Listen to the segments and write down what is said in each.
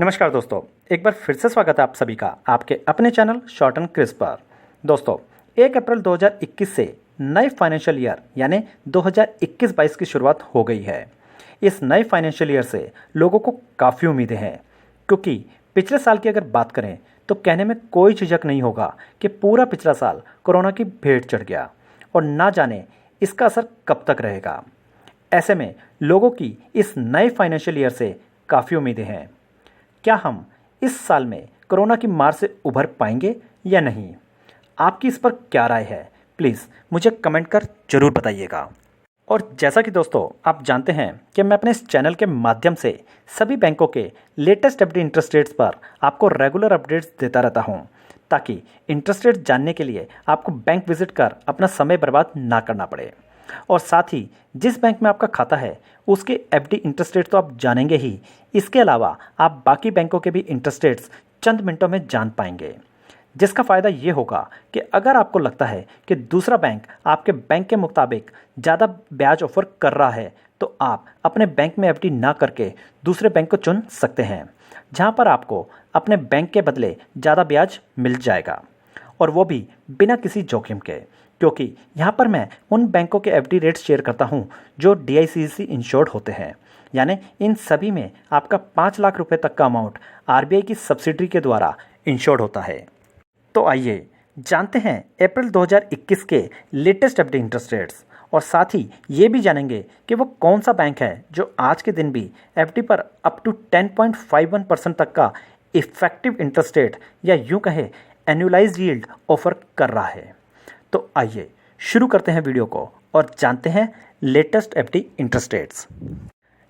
नमस्कार दोस्तों, एक बार फिर से स्वागत है आप सभी का आपके अपने चैनल शॉर्ट एंड क्रिस्प पर। दोस्तों, 1 अप्रैल 2021 से नए फाइनेंशियल ईयर यानी 2021-22 की शुरुआत हो गई है। इस नए फाइनेंशियल ईयर से लोगों को काफ़ी उम्मीदें हैं, क्योंकि पिछले साल की अगर बात करें तो कहने में कोई झिझक नहीं होगा कि पूरा पिछला साल कोरोना की भेंट चढ़ गया और ना जाने इसका असर कब तक रहेगा। ऐसे में लोगों की इस नए फाइनेंशियल ईयर से काफ़ी उम्मीदें हैं। क्या हम इस साल में कोरोना की मार से उभर पाएंगे या नहीं? आपकी इस पर क्या राय है? प्लीज़ मुझे कमेंट कर जरूर बताइएगा। और जैसा कि दोस्तों आप जानते हैं कि मैं अपने इस चैनल के माध्यम से सभी बैंकों के लेटेस्ट एफडी इंटरेस्ट रेट्स पर आपको रेगुलर अपडेट्स देता रहता हूं, ताकि इंटरेस्ट रेट जानने के लिए आपको बैंक विजिट कर अपना समय बर्बाद ना करना पड़े। और साथ ही जिस बैंक में आपका खाता है उसके एफडी इंटरेस्ट रेट तो आप जानेंगे ही, इसके अलावा आप बाकी बैंकों के भी इंटरेस्ट रेट्स चंद मिनटों में जान पाएंगे। जिसका फ़ायदा ये होगा कि अगर आपको लगता है कि दूसरा बैंक आपके बैंक के मुताबिक ज़्यादा ब्याज ऑफर कर रहा है, तो आप अपने बैंक में एफडी ना करके दूसरे बैंक को चुन सकते हैं, जहां पर आपको अपने बैंक के बदले ज़्यादा ब्याज मिल जाएगा, और वो भी बिना किसी जोखिम के। क्योंकि यहाँ पर मैं उन बैंकों के एफडी रेट्स शेयर करता हूँ जो डीआईसीसी इंश्योर्ड होते हैं, यानी इन सभी में आपका 5 लाख रुपए तक का अमाउंट आरबीआई की सब्सिडी के द्वारा इंश्योर्ड होता है। तो आइए जानते हैं अप्रैल 2021 के लेटेस्ट एफडी इंटरेस्ट रेट्स, और साथ ही ये भी जानेंगे कि वो कौन सा बैंक है जो आज के दिन भी एफडी पर अप टू 10.51% तक का इफेक्टिव इंटरेस्ट रेट या यूँ कहे एनुअलाइज्ड यील्ड ऑफर कर रहा है। तो आइए शुरू करते हैं वीडियो को और जानते हैं latest FD interest rates.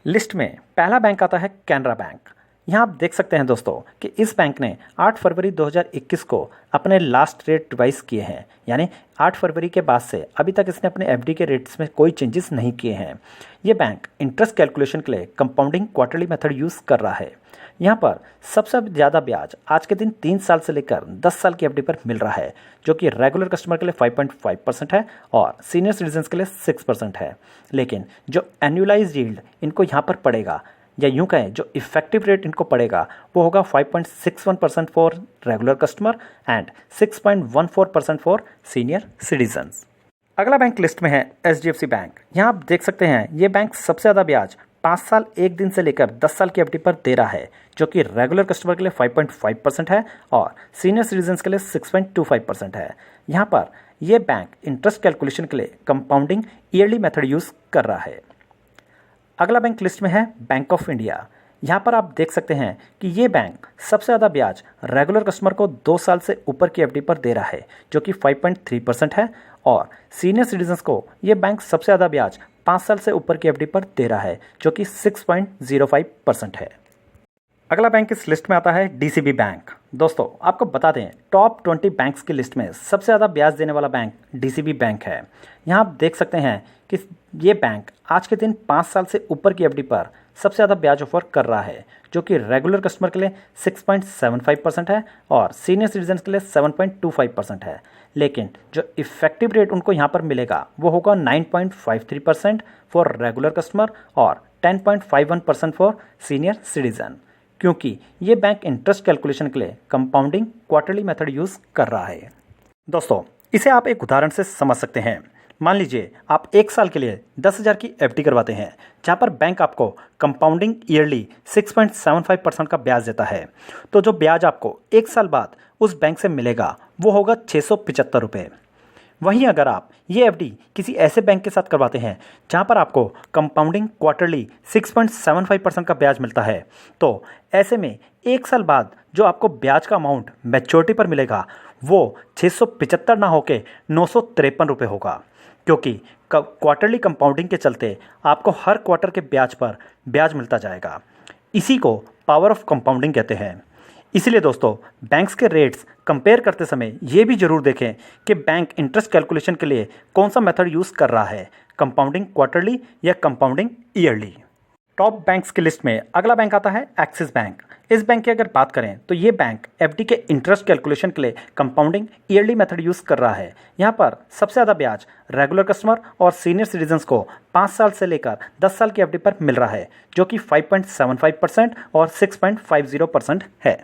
List में पहला बैंक आता है कैनरा बैंक। यहाँ आप देख सकते हैं दोस्तों कि इस बैंक ने 8 फरवरी 2021 को अपने लास्ट रेट रिवाइज किए हैं, यानी 8 फरवरी के बाद से अभी तक इसने अपने एफडी के रेट्स में कोई चेंजेस नहीं किए हैं। ये बैंक इंटरेस्ट कैलकुलेशन के लिए कंपाउंडिंग क्वार्टरली मेथड यूज़ कर रहा है। यहाँ पर सबसे ज़्यादा ब्याज आज के दिन 3 साल से लेकर 10 साल की एफडी पर मिल रहा है, जो कि रेगुलर कस्टमर के लिए 5.5% है और सीनियर सिटीजन्स के लिए 6% है। लेकिन जो एनुअलाइज्ड यील्ड इनको यहाँ पर पड़ेगा, या यूँ कहें जो इफेक्टिव रेट इनको पड़ेगा, वो होगा 5.61% for regular customer and 6.14% for senior citizens. अगला बैंक लिस्ट में है एचडीएफसी बैंक। यहाँ आप देख सकते हैं ये बैंक सबसे ज़्यादा ब्याज 5 साल 1 दिन से लेकर 10 साल की एफडी पर दे रहा है, जो कि रेगुलर कस्टमर के लिए 5.5% है और सीनियर सिटीजन्स के लिए 6.25% है। यहाँ पर यह बैंक इंटरेस्ट कैलकुलेशन के लिए कंपाउंडिंग ईयरली मेथड यूज़ कर रहा है। अगला बैंक लिस्ट में है बैंक ऑफ इंडिया। यहाँ पर आप देख सकते हैं कि ये बैंक सबसे ज़्यादा ब्याज रेगुलर कस्टमर को 2 साल से ऊपर की एफडी पर दे रहा है, जो कि 5.3% है, और सीनियर सिटीजन्स को ये बैंक सबसे ज़्यादा ब्याज 5 साल से ऊपर की एफडी पर दे रहा है, जो कि 6.05% है। अगला बैंक इस लिस्ट में आता है डीसीबी बैंक। दोस्तों आपको बता दें, टॉप 20 बैंक्स की लिस्ट में सबसे ज़्यादा ब्याज देने वाला बैंक डीसीबी बैंक है। यहाँ आप देख सकते हैं कि ये बैंक आज के दिन 5 साल से ऊपर की एफडी पर सबसे ज़्यादा ब्याज ऑफर कर रहा है, जो कि रेगुलर कस्टमर के लिए 6.75% है और सीनियर सिटीजन्स के लिए 7.25% है। लेकिन जो इफेक्टिव रेट उनको यहाँ पर मिलेगा वो होगा 9.53% फॉर रेगुलर कस्टमर और 10.51% फॉर सीनियर सिटीजन, क्योंकि ये बैंक इंटरेस्ट कैलकुलेशन के लिए कंपाउंडिंग क्वार्टरली मेथड यूज़ कर रहा है। दोस्तों इसे आप एक उदाहरण से समझ सकते हैं। मान लीजिए आप 1 साल के लिए 10,000 की एफडी करवाते हैं, जहाँ पर बैंक आपको कंपाउंडिंग ईयरली 6.75% का ब्याज देता है। तो जो ब्याज आपको 1 साल बाद उस बैंक से मिलेगा वो होगा 675 रुपये। वहीं अगर आप ये एफडी किसी ऐसे बैंक के साथ करवाते हैं जहाँ पर आपको कंपाउंडिंग क्वार्टरली 6.75% का ब्याज मिलता है, तो ऐसे में 1 साल बाद जो आपको ब्याज का अमाउंट मैच्योरिटी पर मिलेगा वो 675 ना होके 953 रुपये होगा, क्योंकि क्वार्टरली कंपाउंडिंग के चलते आपको हर क्वार्टर के ब्याज पर ब्याज मिलता जाएगा। इसी को पावर ऑफ कंपाउंडिंग कहते हैं। इसलिए दोस्तों बैंक्स के रेट्स कंपेयर करते समय ये भी जरूर देखें कि बैंक इंटरेस्ट कैलकुलेशन के लिए कौन सा मेथड यूज़ कर रहा है, कंपाउंडिंग क्वार्टरली या कंपाउंडिंग ईयरली। टॉप बैंक्स की लिस्ट में अगला बैंक आता है एक्सिस बैंक। इस बैंक की अगर बात करें तो ये बैंक एफडी के इंटरेस्ट कैलकुलेशन के लिए कंपाउंडिंग ईयरली मेथड यूज़ कर रहा है। यहाँ पर सबसे ज़्यादा ब्याज रेगुलर कस्टमर और सीनियर सिटीजन्स को 5 साल से लेकर 10 साल की एफडी पर मिल रहा है, जो कि 5.75% और 6.50% है।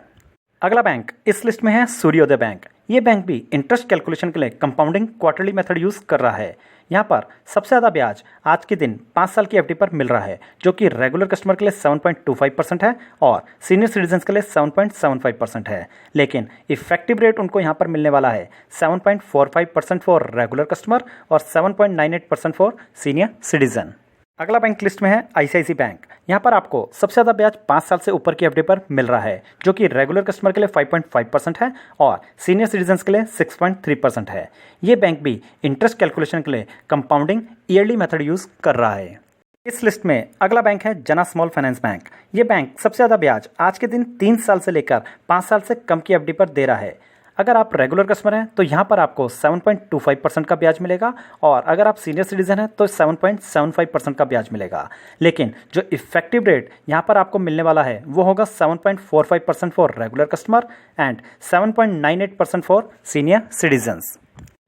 अगला बैंक इस लिस्ट में है सूर्योदय बैंक। ये बैंक भी इंटरेस्ट कैलकुलेशन के लिए कंपाउंडिंग क्वार्टरली मेथड यूज़ कर रहा है। यहाँ पर सबसे ज़्यादा ब्याज आज के दिन 5 साल की एफडी पर मिल रहा है, जो कि रेगुलर कस्टमर के लिए 7.25% है और सीनियर सिटीजन्स के लिए 7.75% है। लेकिन इफेक्टिव रेट उनको यहाँ पर मिलने वाला है 7.45% फॉर रेगुलर कस्टमर और 7.98% फॉर सीनियर सिटीजन। अगला बैंक लिस्ट में है आईसीआईसी बैंक। यहाँ पर आपको सबसे ज़्यादा ब्याज 5 साल से ऊपर की एफडी पर मिल रहा है, जो कि रेगुलर कस्टमर के लिए 5.5% है और सीनियर सिटीजन्स के लिए 6.3% है। ये बैंक भी इंटरेस्ट कैलकुलेशन के लिए कंपाउंडिंग ईयरली मेथड यूज़ कर रहा है। इस लिस्ट में अगला बैंक है जना स्मॉल फाइनेंस बैंक। ये बैंक सबसे ज़्यादा ब्याज आज के दिन 3 साल से लेकर 5 साल से कम की एफडी पर दे रहा है। अगर आप रेगुलर कस्टमर हैं तो यहाँ पर आपको 7.25% का ब्याज मिलेगा और अगर आप सीनियर सिटीजन हैं तो 7.75% का ब्याज मिलेगा। लेकिन जो इफेक्टिव रेट यहाँ पर आपको मिलने वाला है वो होगा 7.45% for regular customer and 7.98% for senior citizens.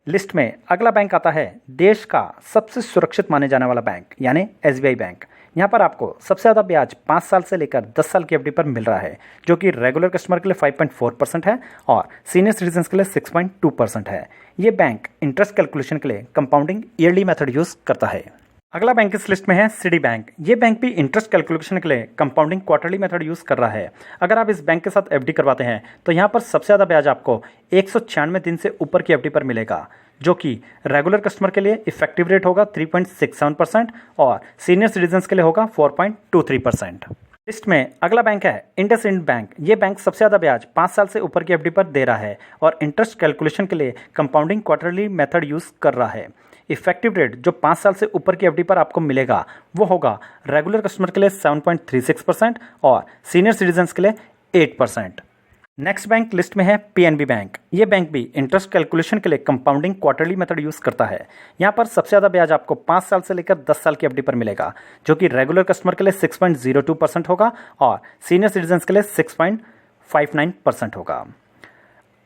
List में अगला बैंक आता है देश का सबसे सुरक्षित माने जाने वाला बैंक यानी एसबीआई बैंक। यहाँ पर आपको सबसे ज़्यादा ब्याज 5 साल से लेकर 10 साल की एफडी पर मिल रहा है, जो कि रेगुलर कस्टमर के लिए 5.4% है और सीनियर सिटीजन्स के लिए 6.2% है। ये बैंक इंटरेस्ट कैलकुलेशन के लिए कंपाउंडिंग ईयरली मेथड यूज़ करता है। अगला बैंक इस लिस्ट में है सिटी बैंक। ये बैंक भी इंटरेस्ट कैलकुलेशन के लिए कंपाउंडिंग क्वार्टरली मेथड यूज़ कर रहा है। अगर आप इस बैंक के साथ एफडी करवाते हैं तो यहाँ पर सबसे ज़्यादा ब्याज आपको 196 दिन से ऊपर की एफडी पर मिलेगा, जो कि रेगुलर कस्टमर के लिए इफेक्टिव रेट होगा 3.67% और सीनियर सिटीजन्स के लिए होगा 4.23%। लिस्ट में अगला बैंक है इंडसइंड बैंक। ये बैंक सबसे ज़्यादा ब्याज 5 साल से ऊपर की एफडी पर दे रहा है और इंटरेस्ट कैलकुलेशन के लिए कंपाउंडिंग क्वार्टरली मेथड यूज़ कर रहा है। इफेक्टिव रेट जो 5 साल से ऊपर की एफडी पर आपको मिलेगा वो होगा रेगुलर कस्टमर के लिए 7.36% और सीनियर सिटीजन्स के लिए 8%। नेक्स्ट बैंक लिस्ट में है पीएनबी बैंक। ये बैंक भी इंटरेस्ट कैलकुलेशन के लिए कंपाउंडिंग क्वार्टरली मेथड यूज़ करता है। यहाँ पर सबसे ज़्यादा ब्याज आपको 5 साल से लेकर 10 साल की एफडी पर मिलेगा, जो कि रेगुलर कस्टमर के लिए 6.02% होगा और सीनियर सिटीजन्स के लिए 6.59% होगा।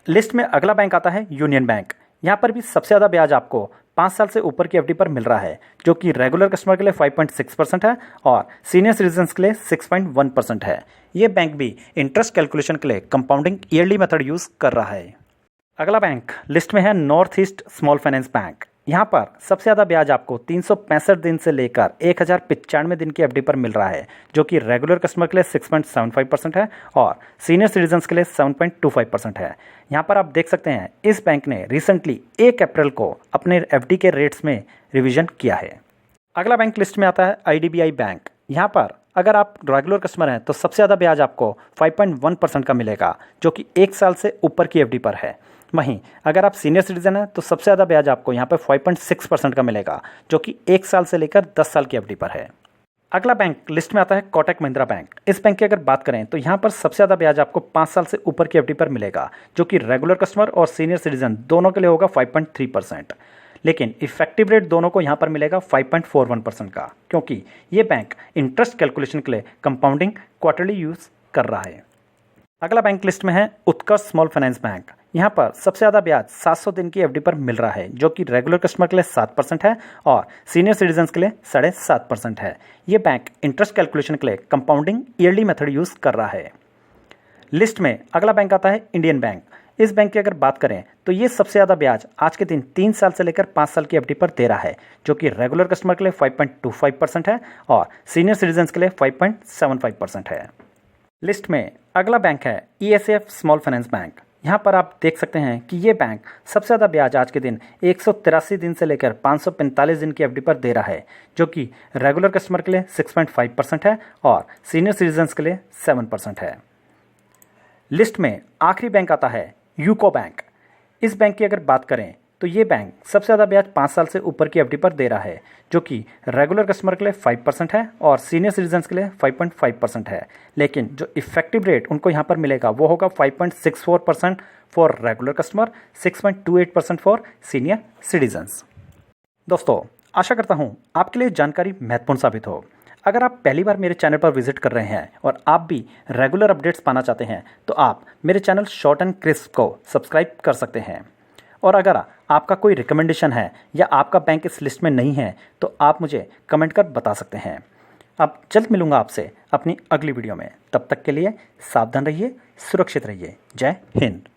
लिस्ट में अगला बैंक आता है यूनियन बैंक। यहाँ पर भी सबसे ज़्यादा ब्याज आपको 5 साल से ऊपर की एफडी पर मिल रहा है, जो कि रेगुलर कस्टमर के लिए 5.6% है और सीनियर सिटीजन्स के लिए 6.1% है। ये बैंक भी इंटरेस्ट कैलकुलेशन के लिए कंपाउंडिंग ईयरली मेथड यूज़ कर रहा है। अगला बैंक लिस्ट में है north east small finance bank. यहाँ पर सबसे ज़्यादा ब्याज आपको 365 दिन से लेकर 1095 दिन की एफडी पर मिल रहा है, जो कि रेगुलर कस्टमर के लिए 6.75% है और सीनियर सिटीजन्स के लिए 7.25% है। यहाँ पर आप देख सकते हैं इस बैंक ने रिसेंटली 1 अप्रैल को अपने एफडी के रेट्स में रिवीजन किया है। अगला बैंक लिस्ट में आता है आईडीबीआई बैंक। यहाँ पर अगर आप रेगुलर कस्टमर हैं तो सबसे ज़्यादा ब्याज आपको 5.1% का मिलेगा, जो कि 1 साल से ऊपर की एफडी पर है। वहीं अगर आप सीनियर सिटीजन हैं तो सबसे ज़्यादा ब्याज आपको यहाँ पर 5.6% का मिलेगा, जो कि 1 साल से लेकर 10 साल की एफडी पर है। अगला बैंक लिस्ट में आता है कोटक महिंद्रा बैंक। इस बैंक की अगर बात करें तो यहाँ पर सबसे ज़्यादा ब्याज आपको 5 साल से ऊपर की एफडी पर मिलेगा, जो कि रेगुलर कस्टमर और सीनियर सिटीजन दोनों के लिए होगा 5.3%। लेकिन इफेक्टिव रेट दोनों को यहाँ पर मिलेगा 5.41% का, क्योंकि ये बैंक इंटरेस्ट कैलकुलेशन के लिए कंपाउंडिंग क्वार्टरली यूज़ कर रहा है। अगला बैंक लिस्ट में है उत्कर्ष स्मॉल फाइनेंस बैंक। यहाँ पर सबसे ज़्यादा ब्याज 700 दिन की एफडी पर मिल रहा है, जो कि रेगुलर कस्टमर के लिए 7% है और सीनियर सिटीजन्स के लिए 7.5% है। ये बैंक इंटरेस्ट कैलकुलेशन के लिए कंपाउंडिंग ईयरली मेथड यूज़ कर रहा है। लिस्ट में अगला बैंक आता है इंडियन बैंक। इस बैंक की अगर बात करें तो ये सबसे ज़्यादा ब्याज आज के दिन 3 साल से लेकर 5 साल की एफडी पर दे रहा है, जो कि रेगुलर कस्टमर के लिए 5.25% है और सीनियर सिटीजन्स के लिए 5.75% है। लिस्ट में अगला बैंक है ईएसएफ स्मॉल फाइनेंस बैंक। यहाँ पर आप देख सकते हैं कि ये बैंक सबसे ज़्यादा ब्याज आज के दिन 183 दिन से लेकर 545 दिन की एफडी पर दे रहा है, जो कि रेगुलर कस्टमर के लिए 6.5% है और सीनियर सिटीजन्स के लिए 7% है। लिस्ट में आखिरी बैंक आता है यूको बैंक। इस बैंक की अगर बात करें तो ये बैंक सबसे ज़्यादा ब्याज 5 साल से ऊपर की एफडी पर दे रहा है, जो कि रेगुलर कस्टमर के लिए 5% है और सीनियर सिटीजन्स के लिए 5.5% है। लेकिन जो इफेक्टिव रेट उनको यहाँ पर मिलेगा वो होगा 5.64% for regular customer, 6.28% for senior citizens. दोस्तों, आशा करता हूँ आपके लिए जानकारी महत्वपूर्ण साबित हो। अगर आप पहली बार मेरे चैनल पर विजिट कर रहे हैं और आप भी रेगुलर अपडेट्स पाना चाहते हैं तो आप मेरे चैनल शॉर्ट एंड क्रिस्प को सब्सक्राइब कर सकते हैं। और अगर आपका कोई रिकमेंडेशन है या आपका बैंक इस लिस्ट में नहीं है तो आप मुझे कमेंट कर बता सकते हैं। अब जल्द मिलूंगा आपसे अपनी अगली वीडियो में। तब तक के लिए सावधान रहिए, सुरक्षित रहिए। जय हिंद।